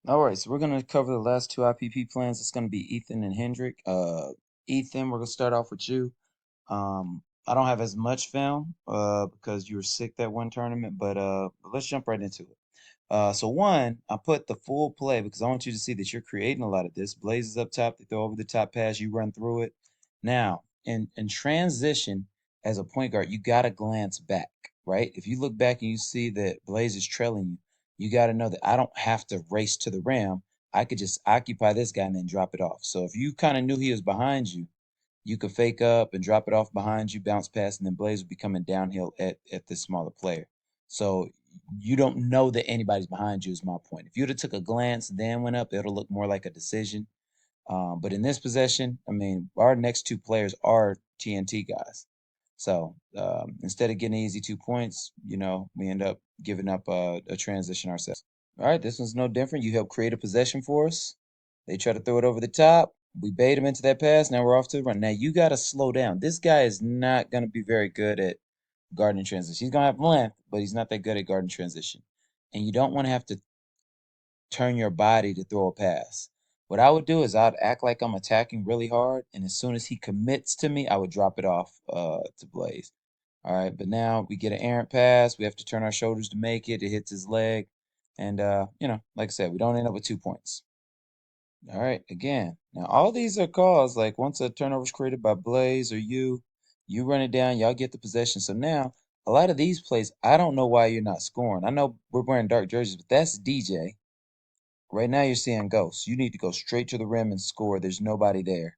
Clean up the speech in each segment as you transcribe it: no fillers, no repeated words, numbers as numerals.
All right, so we're gonna cover the last two IPP plans. It's gonna be Ethan and Hendrik. Ethan, we're gonna start off with you. I don't have as much film because you were sick that one tournament, but let's jump right into it. So one, I put the full play because I want you to see that you're creating a lot of this. Blaze is up top, they throw over the top pass, you run through it. Now, in transition as a point guard, you gotta glance back, right? If you look back and you see that Blaze is trailing you, you gotta know that I don't have to race to the rim. I could just occupy this guy and then drop it off. So if you kind of knew he was behind you, you could fake up and drop it off behind you, bounce pass, and then Blaze would be coming downhill at this smaller player. So you don't know that anybody's behind you is my point. If you'd have took a glance, then went up, it'll look more like a decision. But in this possession, I mean, our next two players are TNT guys. So instead of getting easy 2 points, we end up giving up a transition ourselves. All right, this one's no different. You help create a possession for us. They try to throw it over the top. We bait him into that pass. Now we're off to the run. Now you got to slow down. This guy is not going to be very good at guarding transition. He's going to have length, but he's not that good at guarding transition. And you don't want to have to turn your body to throw a pass. What I would do is I'd act like I'm attacking really hard, and as soon as he commits to me, I would drop it off to Blaze. All right, but now we get an errant pass. We have to turn our shoulders to make it. It hits his leg, and like I said, we don't end up with 2 points. All right, again. Now all these are calls like once a turnover is created by Blaze or you run it down, y'all get the possession. So now a lot of these plays, I don't know why you're not scoring. I know we're wearing dark jerseys, but that's DJ. Right now you're seeing ghosts. You need to go straight to the rim and score. There's nobody there.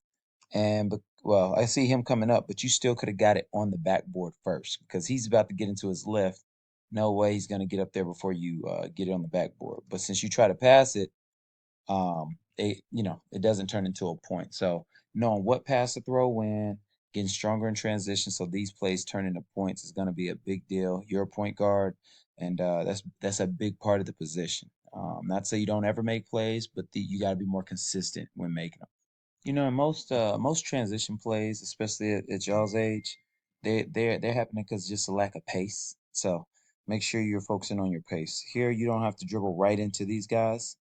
Well, I see him coming up, but you still could have got it on the backboard first because he's about to get into his lift. No way he's going to get up there before you get it on the backboard. But since you try to pass it, it doesn't turn into a point. So knowing what pass to throw when, getting stronger in transition, so these plays turn into points is going to be a big deal. You're a point guard, and that's a big part of the position. Not to say you don't ever make plays, but you got to be more consistent when making them. In most transition plays, especially at y'all's age, they're happening because just a lack of pace. So make sure you're focusing on your pace. Here, you don't have to dribble right into these guys.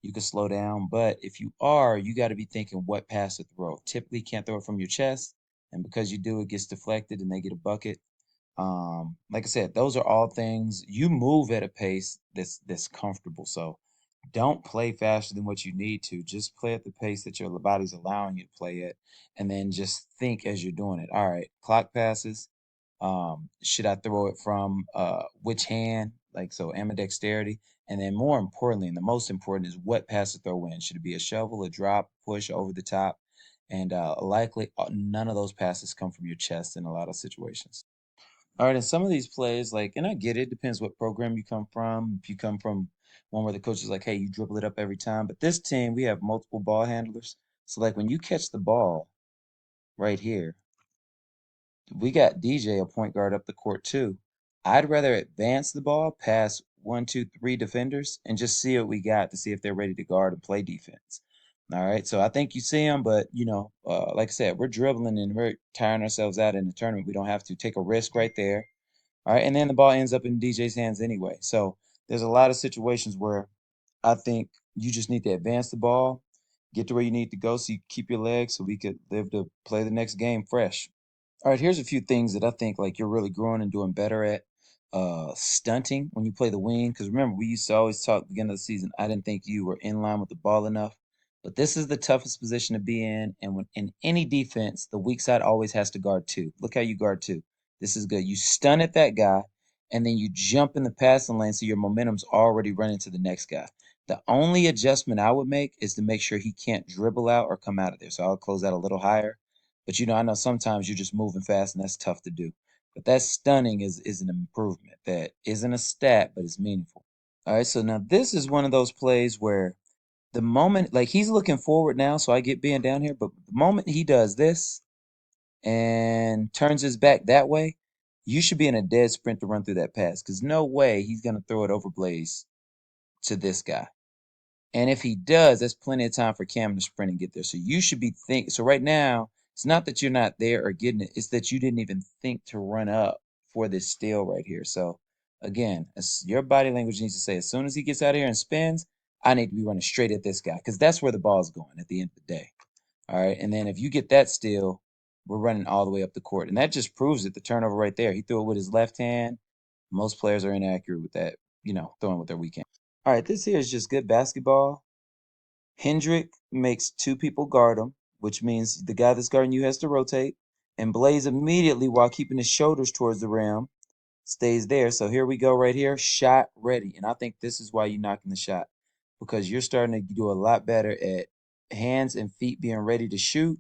You can slow down, but if you are, you got to be thinking what pass to throw. Typically, can't throw it from your chest, and because you do, it gets deflected and they get a bucket. Like I said, those are all things you move at a pace that's comfortable. So don't play faster than what you need to. Just play at the pace that your body's allowing you to play at, and then just think as you're doing it. All right, clock passes. Should I throw it from which hand? Like so, ambidexterity. And then more importantly, and the most important is what pass to throw in. Should it be a shovel, a drop, push over the top? And likely none of those passes come from your chest in a lot of situations. All right, in some of these plays, like, and I get it, depends what program you come from. If you come from one where the coach is like, hey, you dribble it up every time. But this team, we have multiple ball handlers. So, like, when you catch the ball right here, we got DJ, a point guard, up the court too. I'd rather advance the ball past one, two, three defenders and just see what we got to see if they're ready to guard and play defense. All right, so I think you see them, but like I said, we're dribbling and we're tiring ourselves out in the tournament. We don't have to take a risk right there. All right, and then the ball ends up in DJ's hands anyway. So there's a lot of situations where I think you just need to advance the ball, get to where you need to go, so you keep your legs, so we could live to play the next game fresh. All right, here's a few things that I think like you're really growing and doing better at. Stunting when you play the wing, because remember we used to always talk beginning of the season. I didn't think you were in line with the ball enough, but this is the toughest position to be in. And when in any defense, the weak side always has to guard two. Look how you guard two. This is good. You stun at that guy, and then you jump in the passing lane, so your momentum's already running to the next guy. The only adjustment I would make is to make sure he can't dribble out or come out of there. So I'll close that a little higher. But I know sometimes you're just moving fast and that's tough to do. But that stunning is an improvement that isn't a stat, but it's meaningful. All right, so now this is one of those plays where the moment, like he's looking forward now, so I get being down here, but the moment he does this and turns his back that way, you should be in a dead sprint to run through that pass because no way he's going to throw it over Blaze to this guy. And if he does, that's plenty of time for Cam to sprint and get there. So you should be thinking. So right now, it's not that you're not there or getting it. It's that you didn't even think to run up for this steal right here. So again, your body language needs to say as soon as he gets out of here and spins, I need to be running straight at this guy because that's where the ball's going at the end of the day. All right. And then if you get that steal, we're running all the way up the court. And that just proves it. The turnover right there. He threw it with his left hand. Most players are inaccurate with that, throwing with their weak hand. All right. This here is just good basketball. Hendrik makes two people guard him, which means the guy that's guarding you has to rotate. And Blaze immediately, while keeping his shoulders towards the rim, stays there. So here we go right here, shot ready. And I think this is why you're knocking the shot because you're starting to do a lot better at hands and feet being ready to shoot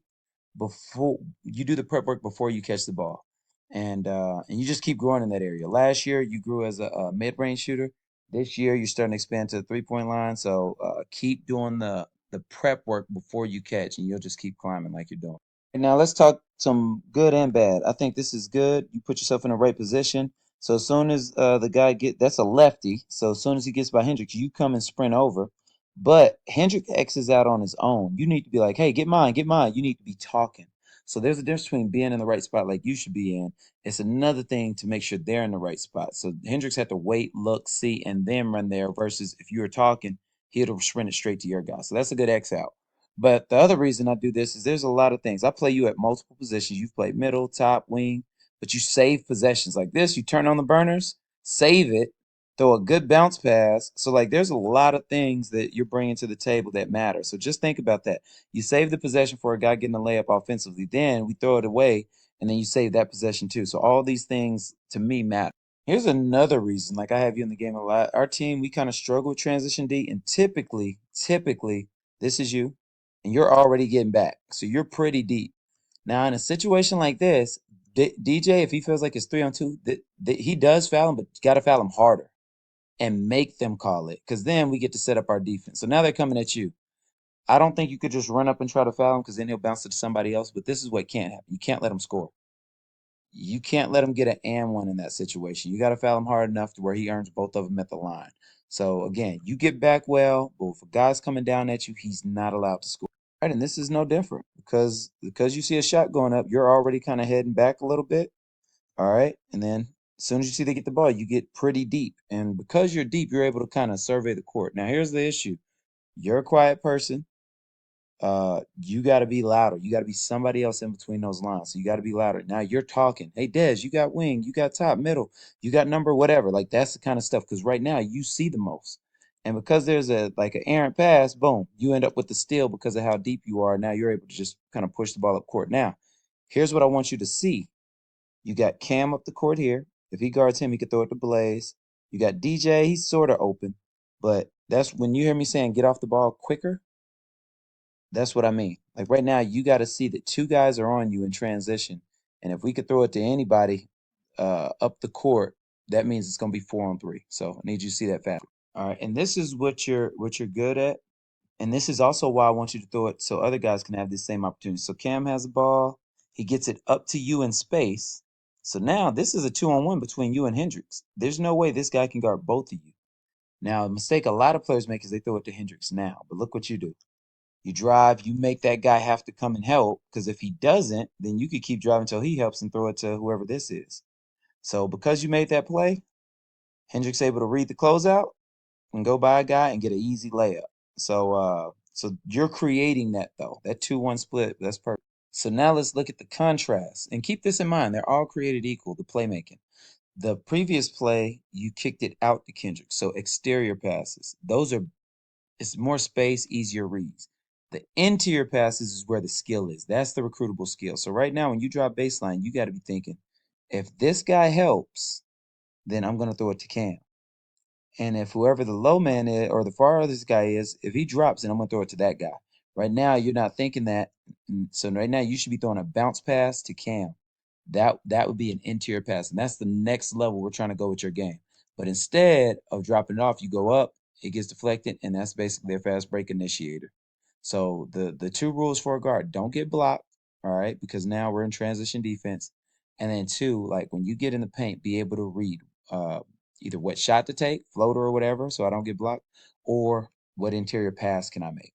before you do the prep work before you catch the ball. And you just keep growing in that area. Last year you grew as a mid-range shooter. This year you're starting to expand to the three-point line. So keep doing the prep work before you catch, and you'll just keep climbing like you're doing. And now let's talk some good and bad. I think this is good. You put yourself in the right position. So as soon as the guy that's a lefty. So as soon as he gets by Hendrix, you come and sprint over. But Hendrick X's out on his own. You need to be like, hey, get mine, get mine. You need to be talking. So there's a difference between being in the right spot like you should be in. It's another thing to make sure they're in the right spot. So Hendricks had to wait, look, see, and then run there versus if you were talking, he'd have sprinted straight to your guy. So that's a good X out. But the other reason I do this is there's a lot of things. I play you at multiple positions. You've played middle, top, wing, but you save possessions like this. You turn on the burners, save it, throw a good bounce pass. So like there's a lot of things that you're bringing to the table that matter. So just think about that. You save the possession for a guy getting a layup offensively. Then we throw it away and then you save that possession too. So all these things to me matter. Here's another reason, like I have you in the game a lot. Our team, we kind of struggle with transition D, and typically, this is you, and you're already getting back. So you're pretty deep. Now, in a situation like this, DJ, if he feels like it's 3-on-2, he does foul him, but you got to foul him harder and make them call it because then we get to set up our defense. So now they're coming at you. I don't think you could just run up and try to foul him because then he'll bounce it to somebody else. But this is what can't happen. You can't let him score. You can't let him get an and one in that situation. You got to foul him hard enough to where he earns both of them at the line. So again, you get back well, but if a guy's coming down at you, he's not allowed to score. Right, and this is no different because you see a shot going up, you're already kind of heading back a little bit. All right. And then as soon as you see they get the ball, you get pretty deep. And because you're deep, you're able to kind of survey the court. Now, here's the issue. You're a quiet person. You got to be louder. You got to be somebody else in between those lines. So you got to be louder. Now you're talking. Hey, Des, you got wing, you got top, middle, you got number, whatever. Like that's the kind of stuff. Because right now you see the most. And because there's a like an errant pass, boom, you end up with the steal because of how deep you are. Now you're able to just kind of push the ball up court. Now, here's what I want you to see. You got Cam up the court here. If he guards him, he could throw it to Blaze. You got DJ, he's sort of open. But that's when you hear me saying get off the ball quicker, that's what I mean. Like right now, you got to see that two guys are on you in transition. And if we could throw it to anybody up the court, that means it's going to be 4-on-3. So I need you to see that fast. All right. And this is what you're good at. And this is also why I want you to throw it so other guys can have the same opportunity. So Cam has the ball. He gets it up to you in space. So now this is a 2-on-1 between you and Hendricks. There's no way this guy can guard both of you. Now, a mistake a lot of players make is they throw it to Hendricks now. But look what you do. You drive, you make that guy have to come and help because if he doesn't, then you could keep driving until he helps and throw it to whoever this is. So because you made that play, Hendricks able to read the closeout and go by a guy and get an easy layup. So you're creating that though. That 2-1 split, that's perfect. So now let's look at the contrast. And keep this in mind, they're all created equal, the playmaking. The previous play, you kicked it out to Kendrick. So exterior passes. Those are it's more space, easier reads. The interior passes is where the skill is. That's the recruitable skill. So right now, when you drop baseline, you got to be thinking, if this guy helps, then I'm going to throw it to Cam. And if whoever the low man is or the farthest guy is, if he drops, then I'm gonna throw it to that guy. Right now, you're not thinking that. So right now, you should be throwing a bounce pass to Cam. That would be an interior pass, and that's the next level we're trying to go with your game. But instead of dropping it off, you go up, it gets deflected, and that's basically their fast break initiator. So the two rules for a guard: don't get blocked, all right, because now we're in transition defense. And then two, like when you get in the paint, be able to read uh, either what shot to take, floater or whatever, so I don't get blocked, or what interior pass can I make.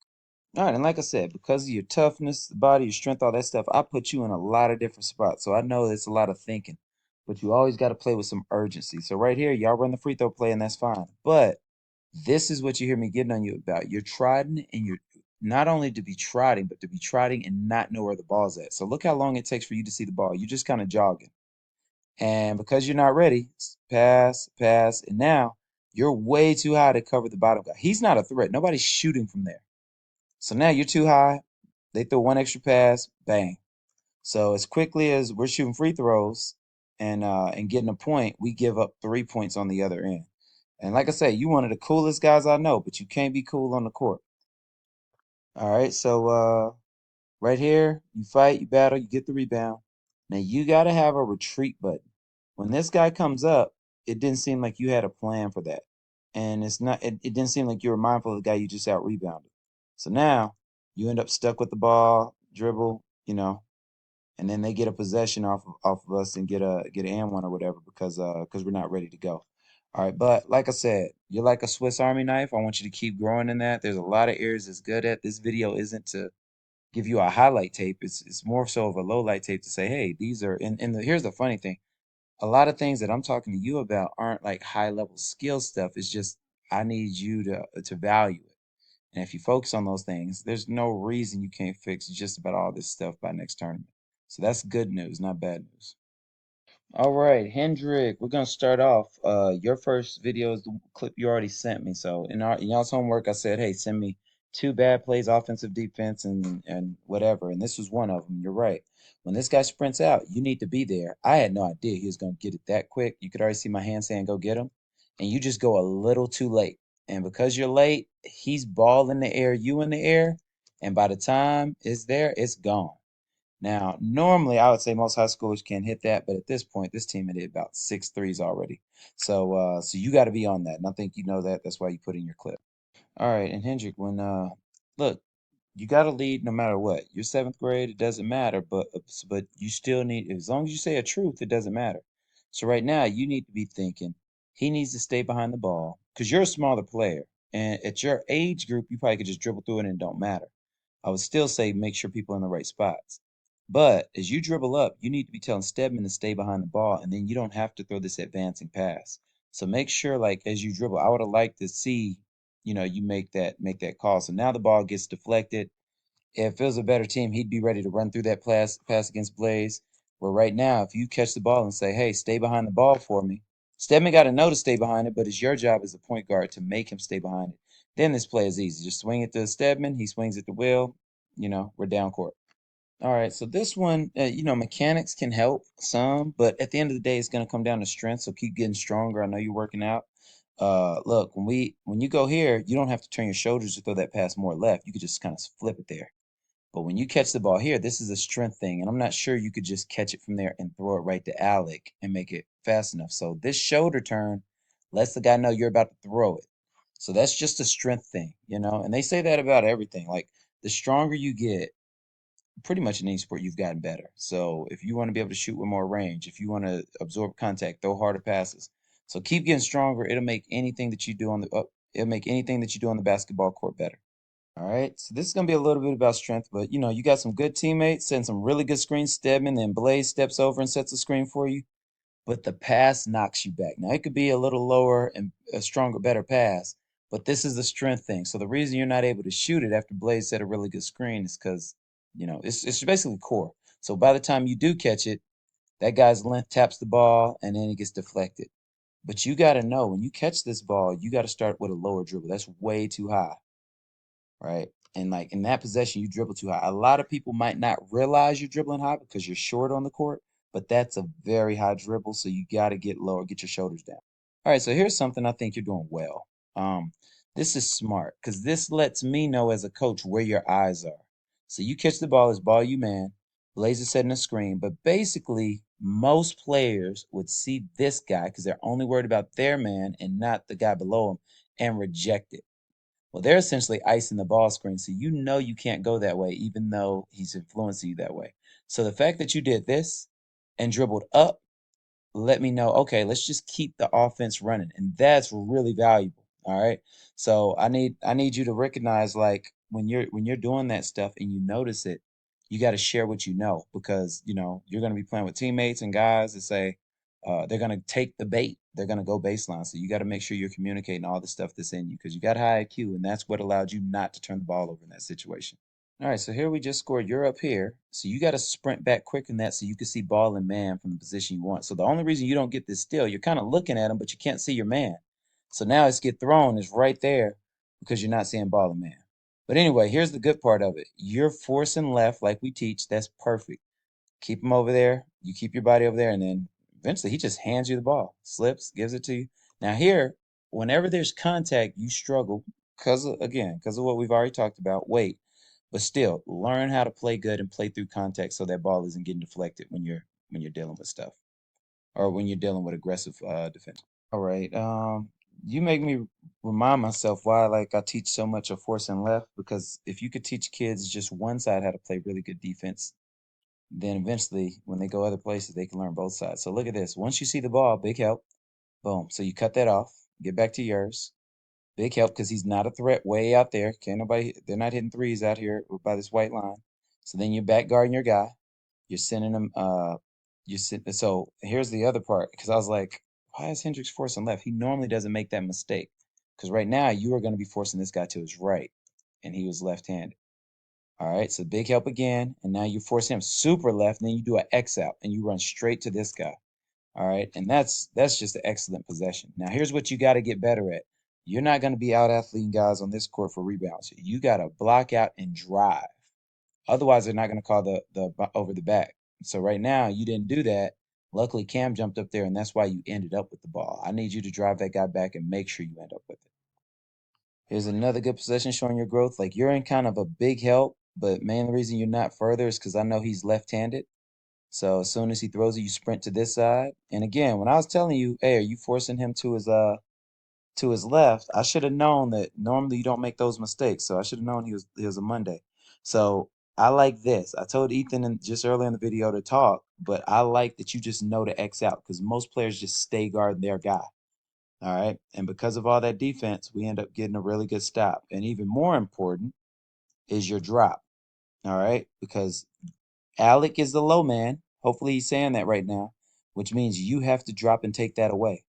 All right, and like I said, because of your toughness, the body, your strength, all that stuff, I put you in a lot of different spots. So I know it's a lot of thinking, but you always got to play with some urgency. So right here, y'all run the free throw play, and that's fine. But This is what you hear me getting on you about. You're trotting and you're not only to be trotting, but to be trotting and not know where the ball's at. So look how long it takes for you to see the ball. You're just kind of jogging. And because you're not ready, pass, pass, and now you're way too high to cover the bottom guy. He's not a threat. Nobody's shooting from there. So now you're too high. They throw one extra pass, bang. So as quickly as we're shooting free throws and getting a point, we give up 3 points on the other end. And like I said, you one of the coolest guys I know, but you can't be cool on the court. All right, so right here, you fight, you battle, you get the rebound. Now you got to have a retreat button. When this guy comes up, it didn't seem like you had a plan for that. And it didn't seem like you were mindful of the guy you just out rebounded. So now you end up stuck with the ball, dribble, and then they get a possession off of us and get an and one or whatever because we're not ready to go. All right, but like I said, you're like a Swiss Army knife. I want you to keep growing in that. There's a lot of areas it's good at. This video isn't to give you a highlight tape. It's more so of a low light tape to say, hey, these are here's the funny thing. A lot of things that I'm talking to you about aren't like high level skill stuff. It's just I need you to value it. And if you focus on those things, there's no reason you can't fix just about all this stuff by next tournament. So that's good news, not bad news. All right, Hendrik, we're gonna start off. Your first video is the clip you already sent me. So in y'all's homework, I said, hey, send me two bad plays, offensive, defense, and whatever. And this was one of them. You're right. When this guy sprints out, you need to be there. I had no idea he was gonna get it that quick. You could already see my hand saying, go get him, and you just go a little too late. And because you're late, he's ball in the air, you in the air, and by the time it's there, it's gone. Now, normally I would say most high schoolers can hit that, but at this point, this team had hit about six threes already. So you got to be on that, and I think you know that. That's why you put in your clip. All right, and Hendrik, when look, you got to lead no matter what. You're seventh grade, it doesn't matter, but you still need, as long as you say a truth, it doesn't matter. So right now, you need to be thinking he needs to stay behind the ball because you're a smaller player, and at your age group, you probably could just dribble through it and it don't matter. I would still say make sure people are in the right spots. But as you dribble up, you need to be telling Stedman to stay behind the ball, and then you don't have to throw this advancing pass. So make sure, like as you dribble, I would have liked to see, you make that call. So now the ball gets deflected. If it was a better team, he'd be ready to run through that pass against Blaze. Where right now, if you catch the ball and say, "Hey, stay behind the ball for me," Stedman got to know to stay behind it, but it's your job as a point guard to make him stay behind it. Then this play is easy. Just swing it to Stedman. He swings it to Will. We're down court. All right, so this one, mechanics can help some, but at the end of the day, it's going to come down to strength. So keep getting stronger. I know you're working out. Look, when you go here, you don't have to turn your shoulders to throw that pass more left. You could just kind of flip it there. But when you catch the ball here, this is a strength thing, and I'm not sure you could just catch it from there and throw it right to Alec and make it fast enough. So this shoulder turn lets the guy know you're about to throw it. So that's just a strength thing. And they say that about everything. Like the stronger you get, pretty much in any sport, you've gotten better. So if you want to be able to shoot with more range, if you want to absorb contact, throw harder passes. So keep getting stronger. It'll make anything that you do on the basketball court better. All right, so this is gonna be a little bit about strength, but you got some good teammates, send some really good screens. Stedman, then Blaze steps over and sets a screen for you, but the pass knocks you back. Now it could be a little lower and a stronger, better pass, but this is the strength thing. So the reason you're not able to shoot it after Blaze set a really good screen is because it's basically core. So by the time you do catch it, that guy's length taps the ball and then it gets deflected. But you got to know when you catch this ball, you got to start with a lower dribble. That's way too high, right? And like in that possession, you dribble too high. A lot of people might not realize you're dribbling high because you're short on the court, but that's a very high dribble. So you got to get lower, get your shoulders down. All right, so here's something I think you're doing well. This is smart because this lets me know as a coach where your eyes are. So you catch the ball as ball you man, Blaze is setting a screen, but basically most players would see this guy because they're only worried about their man and not the guy below him and reject it. Well, they're essentially icing the ball screen, so you know you can't go that way, even though he's influencing you that way. So the fact that you did this and dribbled up let me know, okay, let's just keep the offense running. And that's really valuable. All right. So I need you to recognize like when you're doing that stuff and you notice it, you got to share what you know because you're gonna be playing with teammates and guys that say they're gonna take the bait. they're gonna go baseline. So you got to make sure you're communicating all the stuff that's in you because you got high IQ, and that's what allowed you not to turn the ball over in that situation. All right, so here we just scored. You're up here. So you got to sprint back quick in that so you can see ball and man from the position you want. So the only reason you don't get this steal, you're kind of looking at him, but you can't see your man. So now it's get thrown is right there because you're not seeing ball and man. But anyway, here's the good part of it. You're forcing left like we teach. That's perfect. Keep him over there. You keep your body over there, and then eventually he just hands you the ball, slips, gives it to you. Now here, whenever there's contact, you struggle because of what we've already talked about. Wait, but still learn how to play good and play through contact so that ball isn't getting deflected when you're dealing with stuff or when you're dealing with aggressive defense. All right. You make me remind myself why like I teach so much of force and left because if you could teach kids just one side how to play really good defense, then eventually when they go other places they can learn both sides. So look at this. Once you see the ball, big help. Boom. So you cut that off, get back to yours. Big help because he's not a threat way out there. Can't nobody they're not hitting threes out here by this white line. So then you're back guarding your guy. You're sending him so here's the other part because I was like, why is Hendrix forcing left? He normally doesn't make that mistake. Because right now you are going to be forcing this guy to his right. And he was left-handed. All right, so big help again, and now you force him super left, and then you do an X out, and you run straight to this guy. All right, and that's just an excellent possession. Now here's what you got to get better at. You're not going to be out athleting guys on this court for rebounds. You got to block out and drive. Otherwise, they're not going to call the over the back. So right now, you didn't do that. Luckily, Cam jumped up there, and that's why you ended up with the ball. I need you to drive that guy back and make sure you end up with it. Here's another good possession showing your growth. Like you're in kind of a big help, but main reason you're not further is because I know he's left-handed. So as soon as he throws it, you sprint to this side. And again, when I was telling you, hey, are you forcing him to his left? I should have known that normally you don't make those mistakes. So I should have known he was a Monday. So I like this. I told Ethan just earlier in the video to talk, but I like that you just know to X out because most players just stay guarding their guy. All right. And because of all that defense, we end up getting a really good stop. And even more important is your drop. All right. Because Alec is the low man. Hopefully he's saying that right now, which means you have to drop and take that away.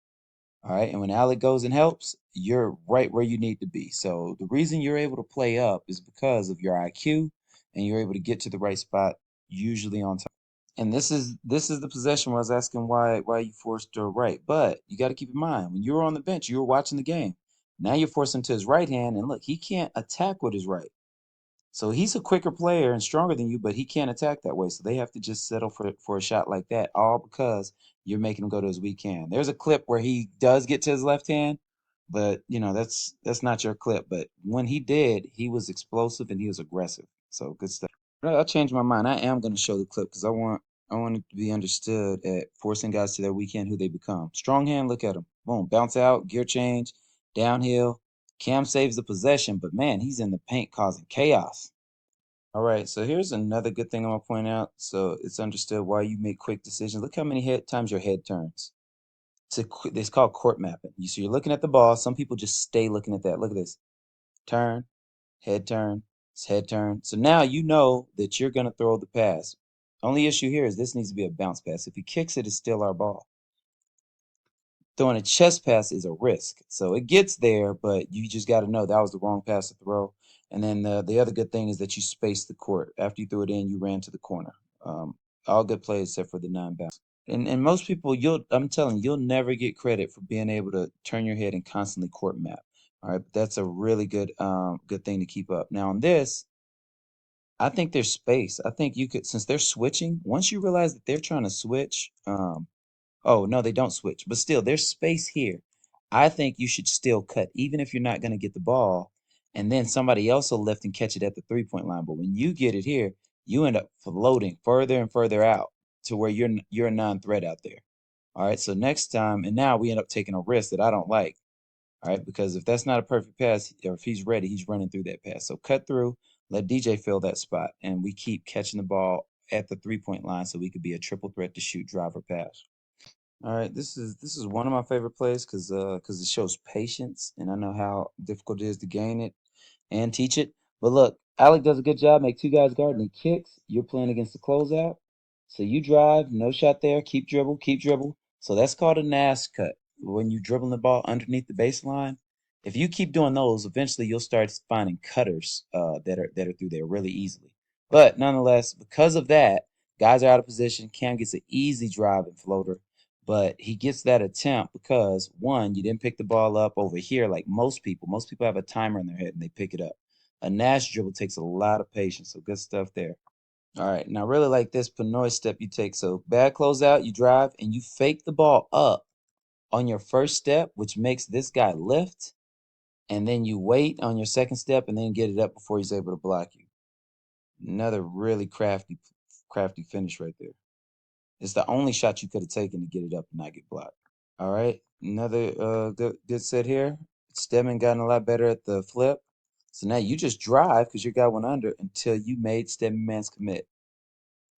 All right. And when Alec goes and helps, you're right where you need to be. So the reason you're able to play up is because of your IQ and you're able to get to the right spot, usually on time. And this is the possession where I was asking why you forced her right. But you got to keep in mind when you were on the bench, you were watching the game. Now you're forcing to his right hand, and look, he can't attack with his right. So he's a quicker player and stronger than you, but he can't attack that way. So they have to just settle for a shot like that, all because you're making him go to his weak hand. There's a clip where he does get to his left hand, but that's not your clip. But when he did, he was explosive and he was aggressive. So good stuff. I changed my mind. I am going to show the clip because I want it to be understood at forcing guys to their weekend who they become. Strong hand, look at him. Boom, bounce out, gear change, downhill. Cam saves the possession, but man, he's in the paint causing chaos. All right, so here's another good thing I'm gonna point out. So it's understood why you make quick decisions. Look how many times your head turns. It's called court mapping. So you're looking at the ball. Some people just stay looking at that. Look at this. Turn, head turn, head turn. So now you know that you're going to throw the pass. Only issue here is this needs to be a bounce pass. If he kicks it, it's still our ball. Throwing a chest pass is a risk. So it gets there, but you just got to know that was the wrong pass to throw. And then the other good thing is that you spaced the court. After you threw it in, you ran to the corner. All good plays except for the non-bounce. And most people, I'm telling you, you'll never get credit for being able to turn your head and constantly court map. All right, but that's a really good thing to keep up. Now on this, I think there's space. I think you could, since they're switching, once you realize that they're trying to switch, oh no, they don't switch, but still there's space here. I think you should still cut, even if you're not going to get the ball, and then somebody else will lift and catch it at the 3-point line. But when you get it here, you end up floating further and further out to where you're a non-threat out there. All right, so next time, and now we end up taking a risk that I don't like. All right, because if that's not a perfect pass, or if he's ready, he's running through that pass. So cut through, let DJ fill that spot, and we keep catching the ball at the 3-point line so we could be a triple threat to shoot, drive, or pass. All right, this is one of my favorite plays because it shows patience, and I know how difficult it is to gain it and teach it. But look, Alec does a good job. Make two guys guard, and he kicks. You're playing against the closeout, so you drive, no shot there. Keep dribble, keep dribble. So that's called a Nash cut. when you dribbling the ball underneath the baseline, if you keep doing those, eventually you'll start finding cutters that are through there really easily. But nonetheless, because of that, guys are out of position. Cam gets an easy drive and floater, but he gets that attempt because one, you didn't pick the ball up over here like most people. Most people have a timer in their head and they pick it up. A Nash dribble takes a lot of patience, so good stuff there. All right, now really like this Pinoy step you take. So bad closeout, you drive and you fake the ball up on your first step, which makes this guy lift, and then you wait on your second step and then get it up before he's able to block you. Another really crafty finish right there. It's the only shot you could have taken to get it up and not get blocked. All right, another good set here. Stedman gotten a lot better at the flip. So now you just drive because your guy went under until you made Stedman man's commit.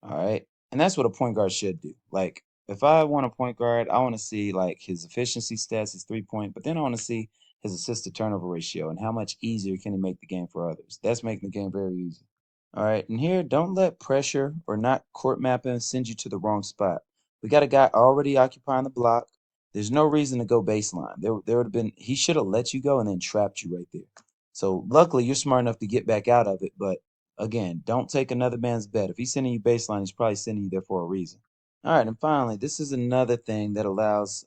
All right. And that's what a point guard should do. Like, if I want a point guard, I want to see like his efficiency stats, his 3 point, but then I want to see his assist to turnover ratio and how much easier can he make the game for others. That's making the game very easy. All right. And here, don't let pressure or not court mapping send you to the wrong spot. We got a guy already occupying the block. There's no reason to go baseline. There would have been, he should have let you go and then trapped you right there. So luckily, you're smart enough to get back out of it, but again, don't take another man's bet. If he's sending you baseline, he's probably sending you there for a reason. All right, and finally, this is another thing that allows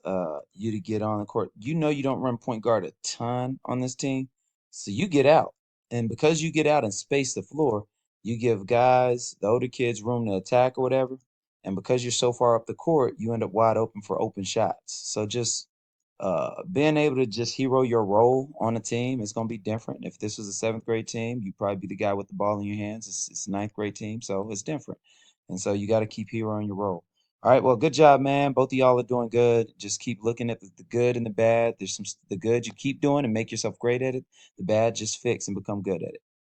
you to get on the court. You know you don't run point guard a ton on this team, so you get out. And because you get out and space the floor, you give guys, the older kids, room to attack or whatever. And because you're so far up the court, you end up wide open for open shots. So just being able to just hero your role on a team is going to be different. If this was a seventh grade team, you'd probably be the guy with the ball in your hands. It's a ninth grade team, so it's different. And so you got to keep heroing your role. All right, well, good job, man. Both of y'all are doing good. Just keep looking at the good and the bad. There's the good you keep doing and make yourself great at it. The bad, just fix and become good at it.